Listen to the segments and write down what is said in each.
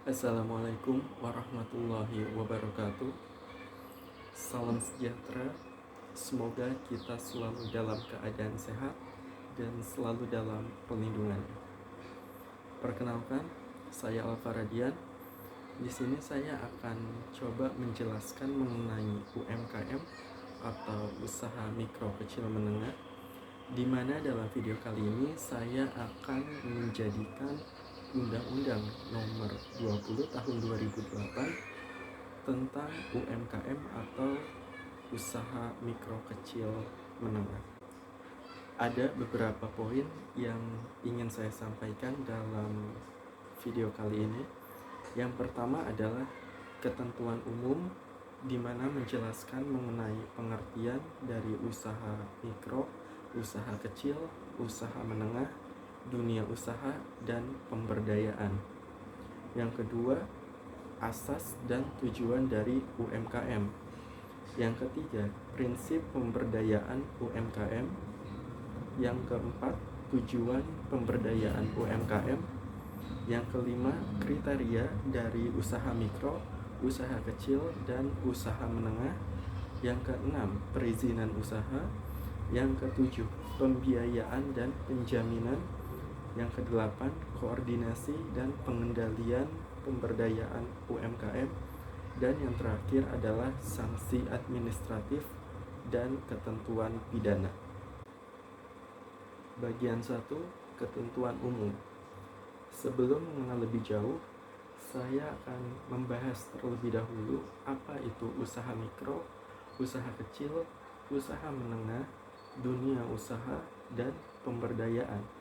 Assalamualaikum warahmatullahi wabarakatuh. Salam sejahtera. Semoga kita selalu dalam keadaan sehat dan selalu dalam perlindungan. Perkenalkan, saya Alfa Radian. Di sini saya akan coba menjelaskan mengenai UMKM atau usaha mikro kecil menengah, di mana dalam video kali ini saya akan menjadikan Undang-Undang Nomor 20 Tahun 2008 tentang UMKM atau usaha mikro kecil menengah. Ada beberapa poin yang ingin saya sampaikan dalam video kali ini. Yang pertama adalah ketentuan umum, di mana menjelaskan mengenai pengertian dari usaha mikro, usaha kecil, usaha menengah, dunia usaha, dan pemberdayaan. Yang kedua, asas dan tujuan dari UMKM. Yang ketiga, prinsip pemberdayaan UMKM. Yang keempat, tujuan pemberdayaan UMKM. Yang kelima, kriteria dari usaha mikro, usaha kecil, dan usaha menengah. Yang keenam, perizinan usaha. Yang ketujuh, pembiayaan dan penjaminan. Yang kedelapan, koordinasi dan pengendalian pemberdayaan UMKM. Dan yang terakhir adalah sanksi administratif dan ketentuan pidana. Bagian 1, ketentuan umum. Sebelum mengenal lebih jauh, saya akan membahas terlebih dahulu apa itu usaha mikro, usaha kecil, usaha menengah, dunia usaha, dan pemberdayaan.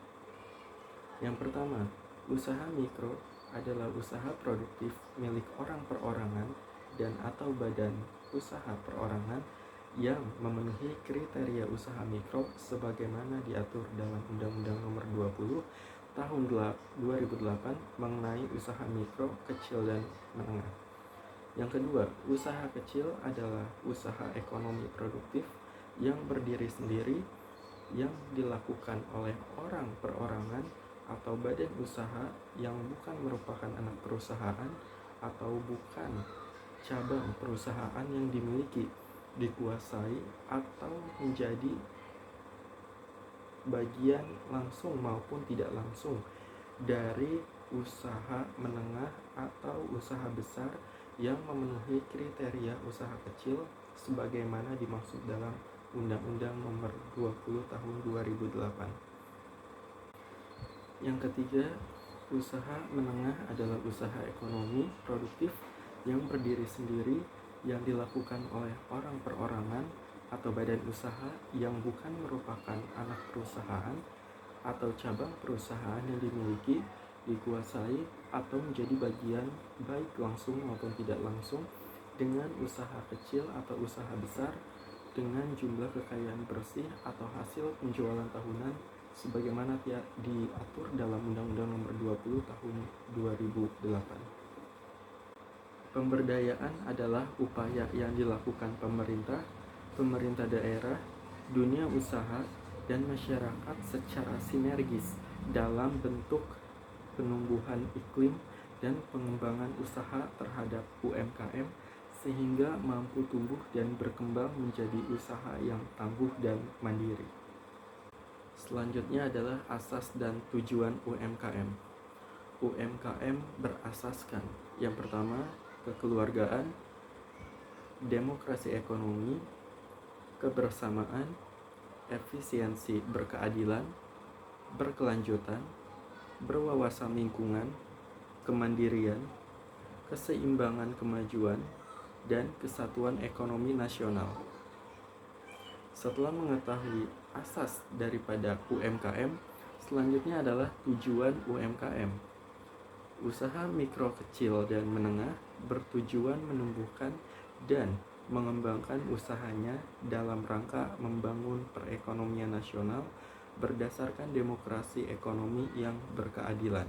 Yang pertama, usaha mikro adalah usaha produktif milik orang perorangan dan atau badan usaha perorangan yang memenuhi kriteria usaha mikro sebagaimana diatur dalam Undang-Undang Nomor 20 Tahun 2008 mengenai usaha mikro, kecil, dan menengah. Yang kedua, usaha kecil adalah usaha ekonomi produktif yang berdiri sendiri yang dilakukan oleh orang perorangan atau badan usaha yang bukan merupakan anak perusahaan atau bukan cabang perusahaan yang dimiliki, dikuasai, atau menjadi bagian langsung maupun tidak langsung dari usaha menengah atau usaha besar yang memenuhi kriteria usaha kecil sebagaimana dimaksud dalam Undang-Undang Nomor 20 Tahun 2008. Yang ketiga, usaha menengah adalah usaha ekonomi produktif yang berdiri sendiri yang dilakukan oleh orang perorangan atau badan usaha yang bukan merupakan anak perusahaan atau cabang perusahaan yang dimiliki, dikuasai, atau menjadi bagian baik langsung maupun tidak langsung dengan usaha kecil atau usaha besar dengan jumlah kekayaan bersih atau hasil penjualan tahunan sebagaimana diatur dalam Undang-Undang Nomor 20 Tahun 2008. Pemberdayaan adalah upaya yang dilakukan pemerintah daerah, dunia usaha, dan masyarakat secara sinergis dalam bentuk penumbuhan iklim dan pengembangan usaha terhadap UMKM sehingga mampu tumbuh dan berkembang menjadi usaha yang tangguh dan mandiri. Selanjutnya adalah asas dan tujuan UMKM. UMKM berasaskan yang pertama, kekeluargaan, demokrasi ekonomi, kebersamaan, efisiensi berkeadilan, berkelanjutan, berwawasan lingkungan, kemandirian, keseimbangan kemajuan, dan kesatuan ekonomi nasional. Setelah mengetahui asas daripada UMKM, selanjutnya adalah tujuan UMKM. Usaha mikro kecil dan menengah bertujuan menumbuhkan dan mengembangkan usahanya dalam rangka membangun perekonomian nasional berdasarkan demokrasi ekonomi yang berkeadilan.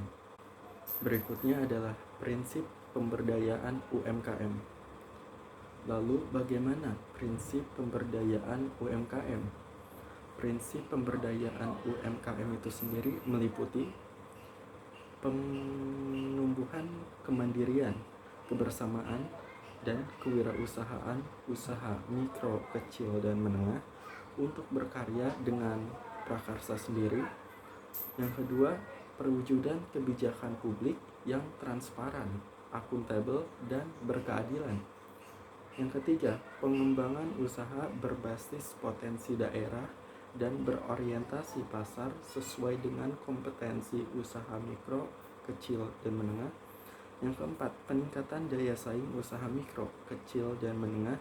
Berikutnya adalah prinsip pemberdayaan UMKM. Lalu bagaimana prinsip pemberdayaan UMKM? Prinsip pemberdayaan UMKM itu sendiri meliputi penumbuhan kemandirian, kebersamaan, dan kewirausahaan usaha mikro, kecil, dan menengah untuk berkarya dengan prakarsa sendiri. Yang kedua, perwujudan kebijakan publik yang transparan, akuntabel, dan berkeadilan. Yang ketiga, pengembangan usaha berbasis potensi daerah dan berorientasi pasar sesuai dengan kompetensi usaha mikro, kecil, dan menengah. Yang keempat, peningkatan daya saing usaha mikro, kecil, dan menengah.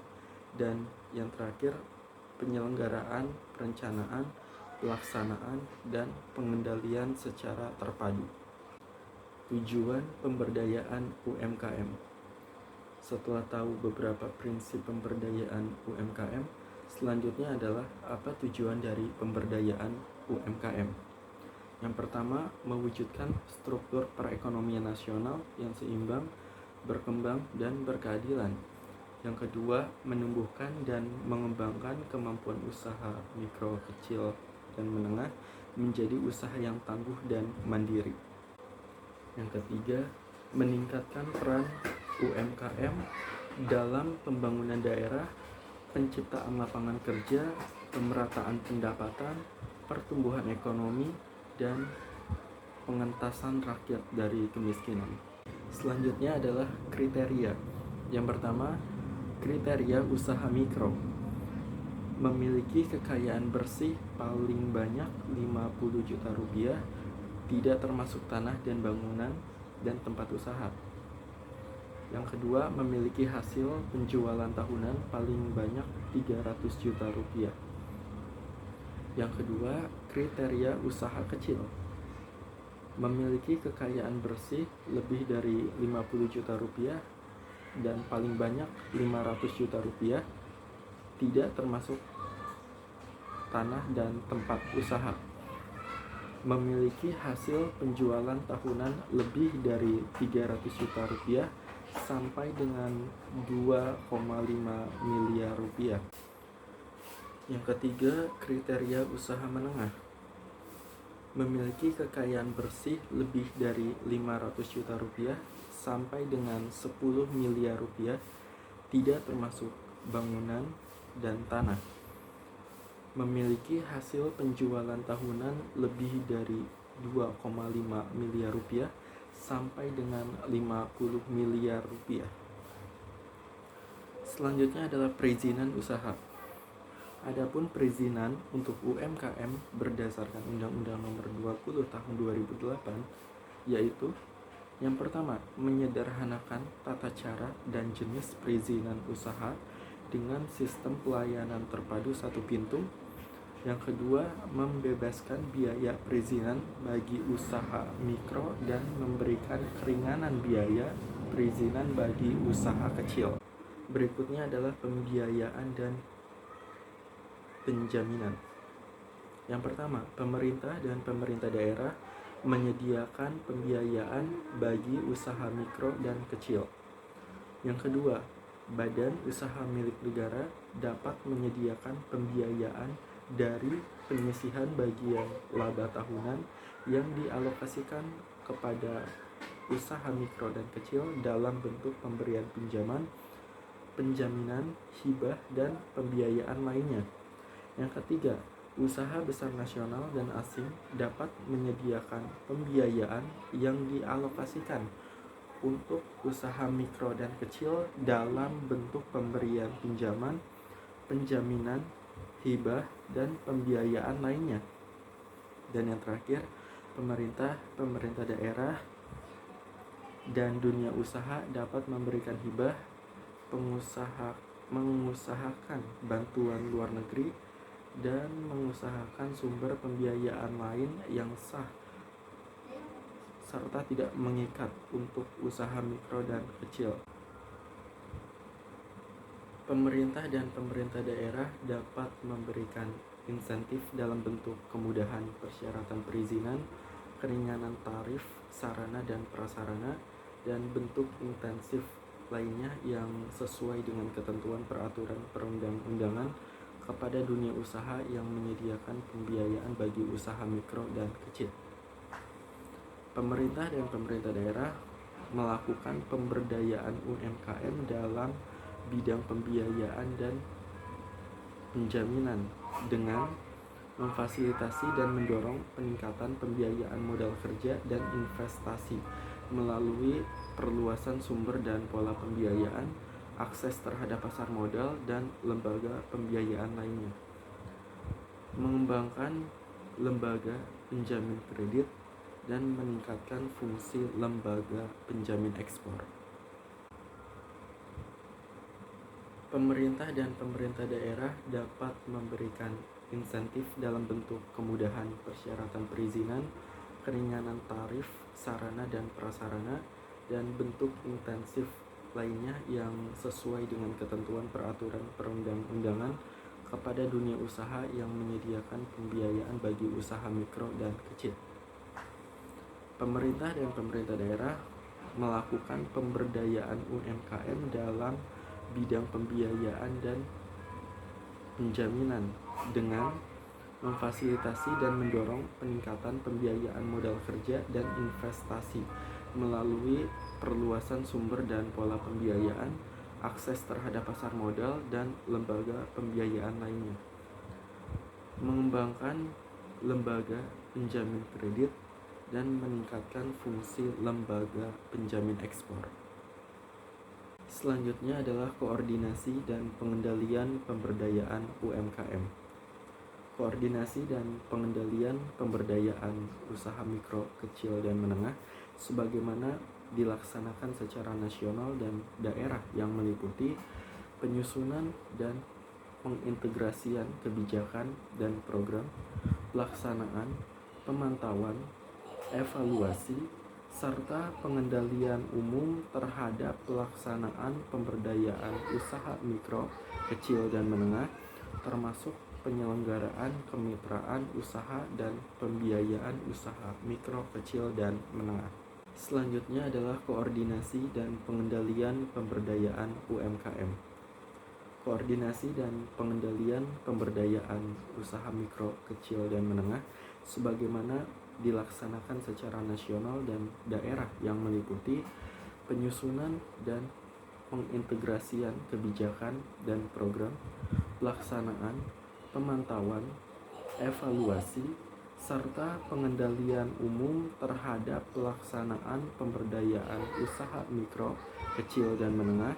Dan yang terakhir, penyelenggaraan, perencanaan, pelaksanaan, dan pengendalian secara terpadu. Tujuan pemberdayaan UMKM. Setelah tahu beberapa prinsip pemberdayaan UMKM, selanjutnya adalah apa tujuan dari pemberdayaan UMKM. Yang pertama, mewujudkan struktur perekonomian nasional yang seimbang, berkembang, dan berkeadilan. Yang kedua, menumbuhkan dan mengembangkan kemampuan usaha mikro, kecil, dan menengah menjadi usaha yang tangguh dan mandiri. Yang ketiga, meningkatkan peran UMKM dalam pembangunan daerah, penciptaan lapangan kerja, pemerataan pendapatan, pertumbuhan ekonomi, dan pengentasan rakyat dari kemiskinan. Selanjutnya adalah kriteria. Yang pertama, kriteria usaha mikro. Memiliki kekayaan bersih paling banyak 50 juta rupiah, tidak termasuk tanah dan bangunan dan tempat usaha. Yang kedua, memiliki hasil penjualan tahunan paling banyak 300 juta rupiah. Yang kedua, kriteria usaha kecil. Memiliki kekayaan bersih lebih dari 50 juta rupiah dan paling banyak 500 juta rupiah, tidak termasuk tanah dan tempat usaha. Memiliki hasil penjualan tahunan lebih dari 300 juta rupiah sampai dengan 2,5 miliar rupiah. Yang ketiga, kriteria usaha menengah. Memiliki kekayaan bersih lebih dari 500 juta rupiah sampai dengan 10 miliar rupiah, tidak termasuk bangunan dan tanah. Memiliki hasil penjualan tahunan lebih dari 2,5 miliar rupiah sampai dengan 50 miliar rupiah. Selanjutnya adalah perizinan usaha. Adapun perizinan untuk UMKM berdasarkan Undang-Undang Nomor 20 Tahun 2008, yaitu yang pertama, menyederhanakan tata cara dan jenis perizinan usaha dengan sistem pelayanan terpadu satu pintu. Yang kedua, membebaskan biaya perizinan bagi usaha mikro dan memberikan keringanan biaya perizinan bagi usaha kecil. Berikutnya adalah pembiayaan dan penjaminan. Yang pertama, pemerintah dan pemerintah daerah menyediakan pembiayaan bagi usaha mikro dan kecil. Yang kedua, badan usaha milik negara dapat menyediakan pembiayaan dari penyisihan bagian laba tahunan yang dialokasikan kepada usaha mikro dan kecil dalam bentuk pemberian pinjaman, penjaminan, hibah, dan pembiayaan lainnya. Yang ketiga, usaha besar nasional dan asing dapat menyediakan pembiayaan yang dialokasikan untuk usaha mikro dan kecil dalam bentuk pemberian pinjaman, penjaminan, hibah, dan pembiayaan lainnya. Dan yang terakhir, pemerintah daerah, dan dunia usaha dapat memberikan hibah, mengusahakan bantuan luar negeri, dan mengusahakan sumber pembiayaan lain yang sah serta tidak mengikat untuk usaha mikro dan kecil. Pemerintah dan pemerintah daerah dapat memberikan insentif dalam bentuk kemudahan persyaratan perizinan, keringanan tarif, sarana dan prasarana, dan bentuk intensif lainnya yang sesuai dengan ketentuan peraturan perundang-undangan kepada dunia usaha yang menyediakan pembiayaan bagi usaha mikro dan kecil. Pemerintah dan pemerintah daerah melakukan pemberdayaan UMKM dalam bidang pembiayaan dan penjaminan dengan memfasilitasi dan mendorong peningkatan pembiayaan modal kerja dan investasi melalui perluasan sumber dan pola pembiayaan, akses terhadap pasar modal, dan lembaga pembiayaan lainnya. Mengembangkan lembaga penjamin kredit dan meningkatkan fungsi lembaga penjamin ekspor. Pemerintah dan pemerintah daerah dapat memberikan insentif dalam bentuk kemudahan persyaratan perizinan, keringanan tarif, sarana dan prasarana, dan bentuk intensif lainnya yang sesuai dengan ketentuan peraturan perundang-undangan kepada dunia usaha yang menyediakan pembiayaan bagi usaha mikro dan kecil. Pemerintah dan pemerintah daerah melakukan pemberdayaan UMKM dalam bidang pembiayaan dan penjaminan dengan memfasilitasi dan mendorong peningkatan pembiayaan modal kerja dan investasi melalui perluasan sumber dan pola pembiayaan, akses terhadap pasar modal, dan lembaga pembiayaan lainnya. Mengembangkan lembaga penjamin kredit dan meningkatkan fungsi lembaga penjamin ekspor. Selanjutnya adalah koordinasi dan pengendalian pemberdayaan UMKM. Koordinasi dan pengendalian pemberdayaan usaha mikro, kecil, dan menengah sebagaimana dilaksanakan secara nasional dan daerah yang meliputi penyusunan dan pengintegrasian kebijakan dan program, pelaksanaan, pemantauan, evaluasi, serta pengendalian umum terhadap pelaksanaan pemberdayaan usaha mikro, kecil, dan menengah, termasuk penyelenggaraan kemitraan usaha dan pembiayaan usaha mikro, kecil, dan menengah. Selanjutnya adalah koordinasi dan pengendalian pemberdayaan UMKM. Koordinasi dan pengendalian pemberdayaan usaha mikro, kecil, dan menengah sebagaimana dilaksanakan secara nasional dan daerah yang meliputi penyusunan dan pengintegrasian kebijakan dan program, pelaksanaan, pemantauan, evaluasi, serta pengendalian umum terhadap pelaksanaan pemberdayaan usaha mikro, kecil, dan menengah,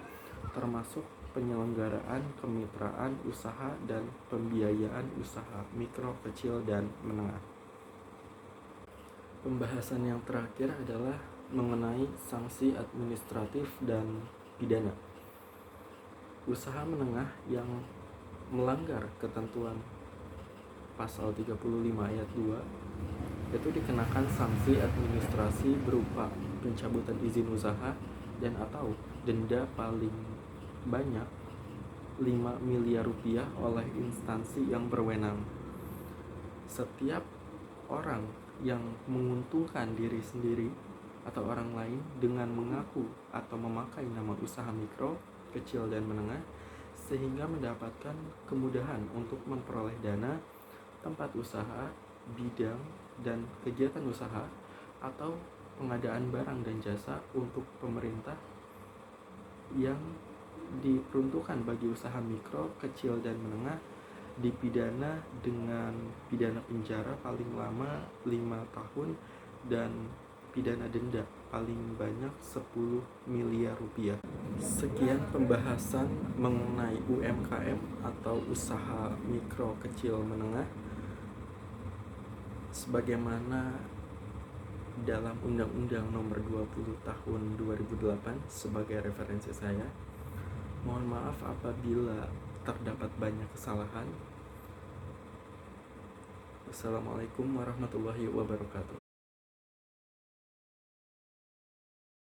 termasuk penyelenggaraan kemitraan usaha dan pembiayaan usaha mikro, kecil, dan menengah. Pembahasan yang terakhir adalah mengenai sanksi administratif dan pidana. Usaha menengah yang melanggar ketentuan pasal 35 ayat 2 itu dikenakan sanksi administrasi berupa pencabutan izin usaha dan atau denda paling banyak 5 miliar rupiah oleh instansi yang berwenang. Setiap orang yang menguntungkan diri sendiri atau orang lain dengan mengaku atau memakai nama usaha mikro, kecil, dan menengah sehingga mendapatkan kemudahan untuk memperoleh dana, tempat usaha, bidang, dan kegiatan usaha atau pengadaan barang dan jasa untuk pemerintah yang diperuntukkan bagi usaha mikro, kecil, dan menengah dipidana dengan pidana penjara paling lama 5 tahun dan pidana denda paling banyak 10 miliar rupiah. Sekian pembahasan mengenai UMKM atau usaha mikro, kecil, menengah sebagaimana dalam Undang-Undang Nomor 20 Tahun 2008 sebagai referensi saya. Mohon maaf apabila terdapat banyak kesalahan. Wassalamualaikum warahmatullahi wabarakatuh.